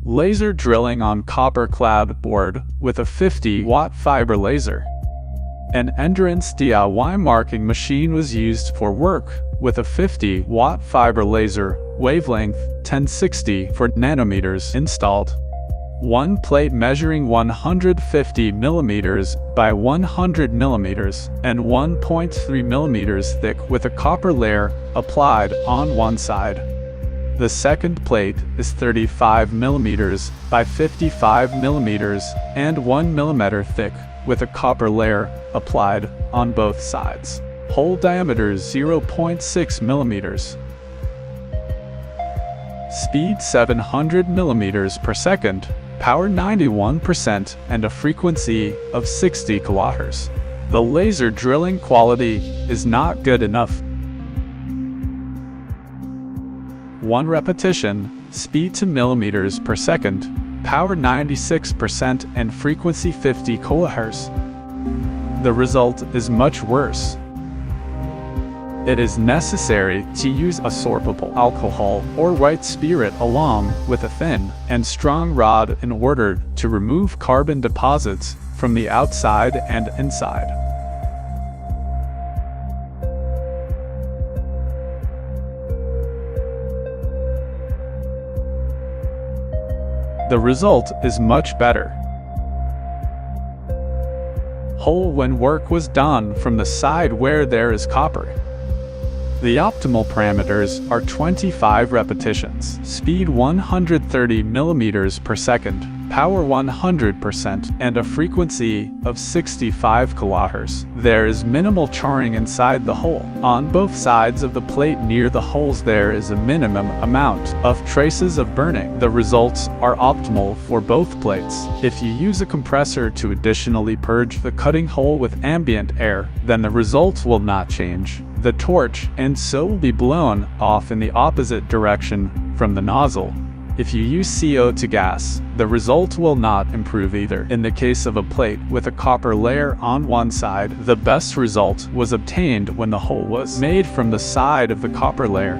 Laser drilling on copper-clad board with a 50-watt fiber laser. An Endurance DIY marking machine was used for work with a 50-watt fiber laser, wavelength 1060 for nanometers installed. One plate measuring 150 millimeters by 100 millimeters and 1.3 millimeters thick with a copper layer applied on one side. The second plate is 35 millimeters by 55 millimeters and 1 millimeter thick with a copper layer applied on both sides. Hole diameter 0.6 millimeters. Speed 700 millimeters per second, power 91% and a frequency of 60 kilohertz. The laser drilling quality is not good enough. 1 repetition, speed 2 millimeters per second, power 96% and frequency 50 kilohertz. The result is much worse. It is necessary to use absorbable alcohol or white spirit along with a thin and strong rod in order to remove carbon deposits from the outside and inside. The result is much better. Hole when work was done from the side where there is copper. The optimal parameters are 25 repetitions, speed 130 millimeters per second, power 100%, and a frequency of 65 kilohertz. There is minimal charring inside the hole. On both sides of the plate near the holes there is a minimum amount of traces of burning. The results are optimal for both plates. If you use a compressor to additionally purge the cutting hole with ambient air, then the results will not change. The torch and so will be blown off in the opposite direction from the nozzle. If you use CO2 gas, the result will not improve either. In the case of a plate with a copper layer on one side, the best result was obtained when the hole was made from the side of the copper layer.